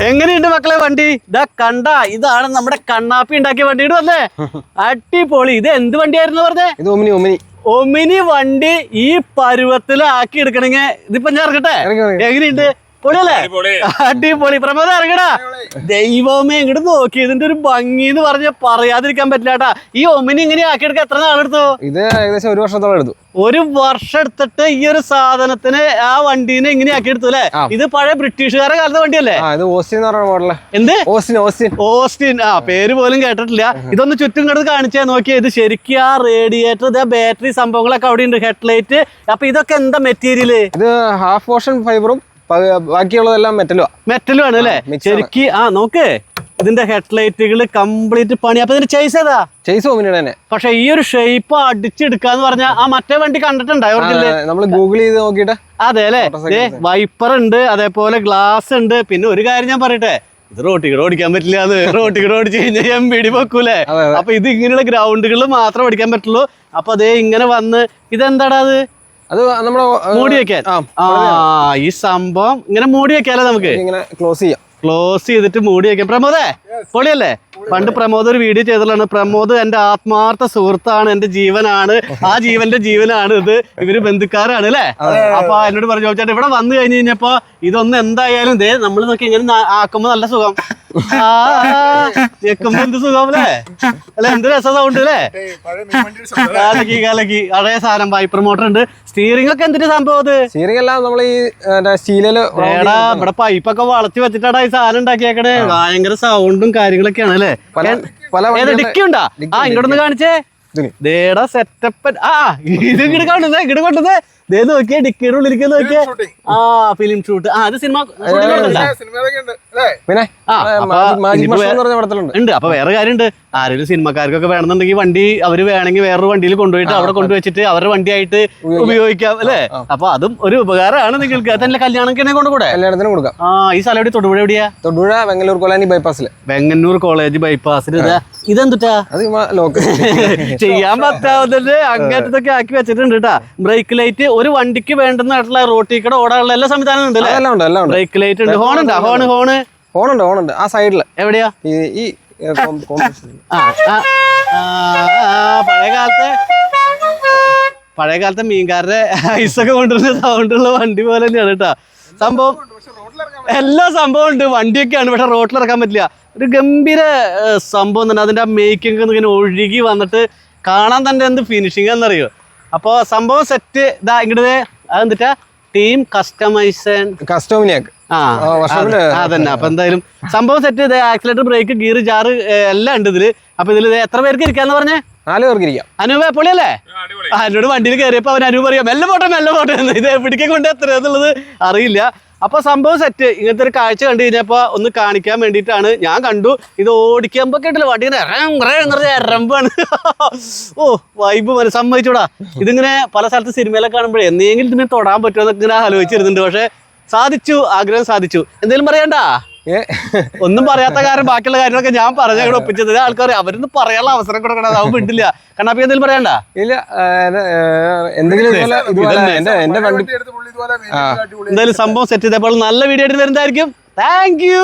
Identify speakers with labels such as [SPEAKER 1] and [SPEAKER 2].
[SPEAKER 1] എങ്ങനെയുണ്ട് മക്കളെ വണ്ടി? ഇതാ കണ്ട, ഇതാണ് നമ്മുടെ കണ്ണാപ്പി ഉണ്ടാക്കിയ വണ്ടിയുടെ വന്നേ. അടിപൊളി. ഇത് എന്ത് വണ്ടിയായിരുന്നു പറഞ്ഞേ?
[SPEAKER 2] ഇത് ഒമിനി.
[SPEAKER 1] ഒമിനി വണ്ടി ഈ പരുവത്തിലാക്കി എടുക്കണെങ്കിൽ ഇതിപ്പോ ഞാൻ ഇറങ്ങട്ടെ. എങ്ങനെയുണ്ട്? പൊളിയല്ലേ? അടിപൊളി. പ്രമോദ ഇറങ്ങടാ. ദൈവമേ ഇങ്ങോട്ട് നോക്കി, ഇതിന്റെ ഒരു ഭംഗി എന്ന് പറഞ്ഞ പറയാതിരിക്കാൻ പറ്റില്ലാട്ടാ. ഈ ഒമിനി ഇങ്ങനെ ആക്കിയെടുക്കാൻ എത്ര നാളെടുത്തു?
[SPEAKER 2] ഇത് ഏകദേശം 1 വർഷത്തോളം എടുത്തു.
[SPEAKER 1] 1 വർഷം എടുത്തിട്ട് ഈ ഒരു സാധനത്തിന് ആ വണ്ടീനെ ഇങ്ങനെ ആക്കിയെടുത്തു അല്ലേ? ഇത് പഴയ ബ്രിട്ടീഷുകാരുടെ കാലത്തെ വണ്ടിയല്ലേ?
[SPEAKER 2] ഇത് ഓസ്റ്റിൻ എന്ന് പറഞ്ഞ മോഡല്.
[SPEAKER 1] എന്ത്?
[SPEAKER 2] ഓസ്റ്റിൻ.
[SPEAKER 1] ആ പേര് പോലും കേട്ടിട്ടില്ല. ഇതൊന്ന് ചുറ്റും കിടന്ന് കാണിച്ചാ നോക്കിയാ. ഇത് ശരിക്കും ആ റേഡിയേറ്റർ, ബാറ്ററി സംഭവങ്ങളൊക്കെ അവിടെ ഉണ്ട്, ഹെഡ്ലൈറ്റ്. അപ്പൊ ഇതൊക്കെ എന്താ മെറ്റീരിയല്?
[SPEAKER 2] ഇത് ഹാഫ് പോർഷൻ ഫൈബറും ബാക്കിയുള്ളതെല്ലാം മെറ്റലും
[SPEAKER 1] ആണ് അല്ലേ? ശരിക്ക് നോക്ക്, ഇതിന്റെ ഹെഡ്ലൈറ്റുകൾ കംപ്ലീറ്റ് പണി. അപ്പൊ ഇതിന്റെ ചേസ് ഏതാ?
[SPEAKER 2] ചേസ് ഒമിനിയുടെ തന്നെ.
[SPEAKER 1] പക്ഷെ ഈ ഒരു ഷേപ്പ് അടിച്ചെടുക്കാന്ന് പറഞ്ഞാൽ ആ മറ്റേ വണ്ടി കണ്ടിട്ടുണ്ടായോ?
[SPEAKER 2] നമ്മൾ ഗൂഗിൾ ചെയ്ത് നോക്കിയിട്ട്.
[SPEAKER 1] അതെ അല്ലെ? വൈപ്പർ ഉണ്ട്, അതേപോലെ ഗ്ലാസ് ഉണ്ട്. പിന്നെ ഒരു കാര്യം ഞാൻ പറയട്ടെ, ഇത് റോട്ടിൽ ഓടിക്കാൻ പറ്റില്ല. അത് റോട്ടിൽ ഓടിച്ചു കഴിഞ്ഞാൽ എംപിടി വെക്കൂലേ? അപ്പൊ ഇത് ഇങ്ങനെയുള്ള ഗ്രൗണ്ടുകളിൽ മാത്രം ഓടിക്കാൻ പറ്റുള്ളൂ. അപ്പൊ അതേ ഇങ്ങനെ വന്ന് ഇതെന്താടാ അത്
[SPEAKER 2] നമ്മള്
[SPEAKER 1] മൂടി വെക്കാൻ. ഈ സംഭവം ഇങ്ങനെ മൂടി വെക്കാലോ, നമുക്ക്
[SPEAKER 2] ഇങ്ങനെ ക്ലോസ്
[SPEAKER 1] ചെയ്തിട്ട് മൂടി വെക്കാം. പ്രമോദേ പൊളിയല്ലേ? പണ്ട് പ്രമോദ് ഒരു വീഡിയോ ചെയ്തതാണ്. പ്രമോദ് എന്റെ ആത്മാർത്ഥ സുഹൃത്താണ്, എന്റെ ജീവനാണ്, ആ ജീവന്റെ ജീവനാണ്. ഇവര് ബന്ധുക്കാരാണ് അല്ലേ? അപ്പൊ എന്നോട് പറഞ്ഞു, ചോദിച്ചാൽ ഇവിടെ വന്നു കഴിഞ്ഞ് കഴിഞ്ഞപ്പോ ഇതൊന്നും എന്തായാലും നമ്മൾ നോക്കി ഇങ്ങനെ ആക്കുമ്പോ നല്ല സുഖം. കേൾക്കുമ്പോ എന്ത് സുഖം അല്ലേ? അല്ലെ? എന്ത് രസ സൗണ്ട് അല്ലേ? കാലക്കി അതേ സാധനം. വൈപ്പർ മോട്ടർ ഉണ്ട്. സ്റ്റിയറിംഗ് ഒക്കെ എന്തിന്റെ സംഭവം? അത്
[SPEAKER 2] സ്റ്റിയറിംഗ് എല്ലാം നമ്മൾ ഈ സ്റ്റീലില്
[SPEAKER 1] ഇവിടെ പൈപ്പൊക്കെ വളച്ച് വെച്ചിട്ടാടാ ഈ സാധനം ഉണ്ടാക്കിയേക്കണേ. ഭയങ്കര സൗണ്ടും കാര്യങ്ങളൊക്കെയാണ് അല്ലേ? ഡിക്കി ഉണ്ടാ? ഇങ്ങോട്ടൊന്ന് കാണിച്ചേ. ദേടാ സെറ്റപ്പ്. ഇത് ഇങ്ങോട്ട് കൊണ്ടത് നോക്കിയേ, ഡിക്കിയുടെ ഉള്ളിലേക്ക് നോക്കിയേ. Film shoot. അത് സിനിമ ഉണ്ട്. അപ്പൊ വേറെ കാര്യമുണ്ട്, ആരെങ്കിലും സിനിമക്കാർക്കൊക്കെ വേണമെന്നുണ്ടെങ്കിൽ വണ്ടി അവര് വേണമെങ്കിൽ വേറൊരു വണ്ടിയിൽ കൊണ്ടുപോയിട്ട് അവിടെ കൊണ്ടുവച്ചിട്ട് അവരുടെ വണ്ടിയായിട്ട് ഉപയോഗിക്കാം അല്ലേ? അപ്പൊ അതും ഒരു ഉപകാരമാണ് നിങ്ങൾക്ക്. അതല്ലേ കല്യാണത്തിന് കൊണ്ടുകൂടെ?
[SPEAKER 2] കല്യാണത്തിന് കൊടുക്കാം.
[SPEAKER 1] ഈ സ്ഥലം എവിടെ? തൊടുപുഴ എവിടെയാ?
[SPEAKER 2] തൊടുപുഴ വെങ്ങന്നൂർ കോളേജ് ബൈപ്പാസിൽ.
[SPEAKER 1] വെങ്ങന്നൂർ കോളേജ് ബൈപ്പാസിൽ. ഇതെന്തുട്ടാ ചെയ്യാൻ പറ്റാവുന്നത്? അങ്ങേറ്റത്തൊക്കെ ആക്കി വെച്ചിട്ടുണ്ട് കേട്ടാ. ബ്രേക്ക് ലൈറ്റ് ഒരു വണ്ടിക്ക് വേണ്ടുന്നതായിട്ടുള്ള റോട്ടിൽ കൂടെ ഓടാനുള്ള എല്ലാ സംവിധാനം ഉണ്ട്. ബ്രേക്ക് ലൈറ്റ് ഉണ്ട്. ഹോൺ ഉണ്ടാ? ഹോണുണ്ട് ആ സൈഡില്. എവിടെയാ? ഈ പഴയ കാലത്തെ മീൻകാരുടെ ഐസൊക്കെ കൊണ്ടുവരുന്ന സൗണ്ടുള്ള വണ്ടി പോലെ തന്നെയാണ് കേട്ടാ സംഭവം. എല്ലാ സംഭവം ഉണ്ട്. വണ്ടിയൊക്കെയാണ്, പക്ഷെ റോട്ടിലിറക്കാൻ പറ്റില്ല. ഒരു ഗംഭീര സംഭവം തന്നെ. അതിന്റെ ആ മേക്കിംഗ് ഇങ്ങനെ ഒഴുകി വന്നിട്ട് കാണാൻ തന്നെ എന്ത് ഫിനിഷിംഗ് എന്നറിയോ? അപ്പൊ സംഭവം സെറ്റ്. ഇതാ ഇങ്ങോട്ട് അതെന്തിട്ടാ? ടീം കസ്റ്റോമിനിയാക്ക്. അതന്നെ. അപ്പൊ എന്തായാലും സംഭവം സെറ്റ്. ഇത് ആക്സിലേറ്റർ, ബ്രേക്ക്, ഗിയർ, ജാറ് എല്ലാം ഉണ്ട് ഇതില്. അപ്പൊ ഇതിൽ എത്ര പേർക്ക് ഇരിക്കാന്ന് പറഞ്ഞേ?
[SPEAKER 2] 4 പേർക്ക് ഇരിക്കാം.
[SPEAKER 1] അനൂപ പൊളിയല്ലേ? എന്നോട് വണ്ടിയിൽ കയറിയപ്പോ അവൻ അനൂപ് പറയാം മെല്ലെ പോട്ടെ എന്ന്. ഇത് എവിടേക്ക് കൊണ്ട് എത്ര എന്നുള്ളത് അറിയില്ല. അപ്പൊ സംഭവം സെറ്റ്. ഇങ്ങനത്തെ ഒരു കാഴ്ച കണ്ടു കഴിഞ്ഞപ്പോ ഒന്ന് കാണിക്കാൻ വേണ്ടിയിട്ടാണ് ഞാൻ കണ്ടു. ഇത് ഓടിക്കുമ്പോ കേട്ടില്ല, വണ്ടി ഇറമ്പാണ്. വൈബ് സമ്മതിച്ചൂടാ. ഇതിങ്ങനെ പല സ്ഥലത്ത് സിനിമയിലൊക്കെ കാണുമ്പോഴേ എന്തെങ്കിലും ഇതിനെ തൊടാൻ പറ്റുമോ എന്നൊക്കെ ഇങ്ങനെ ആലോചിച്ചിരുന്നുണ്ട്. പക്ഷെ സാധിച്ചു, ആഗ്രഹം സാധിച്ചു. എന്തെങ്കിലും പറയണ്ട? ഒന്നും പറയാത്ത കാര്യം ബാക്കിയുള്ള കാര്യങ്ങളൊക്കെ ഞാൻ പറഞ്ഞ കൂടെ ഒപ്പിച്ചത്. ആൾക്കാർ അവരൊന്നും പറയാനുള്ള അവസരം കൊടുക്കണം. അതാവും വിട്ടില്ല. കണ്ണാപ്പി എന്തെങ്കിലും പറയണ്ട?
[SPEAKER 2] ഇല്ല, എന്തെങ്കിലും
[SPEAKER 1] എന്തായാലും സംഭവം സെറ്റ് ചെയ്തപ്പോൾ നല്ല വീഡിയോ ആയിട്ട് വരുന്നതായിരിക്കും. Thank you.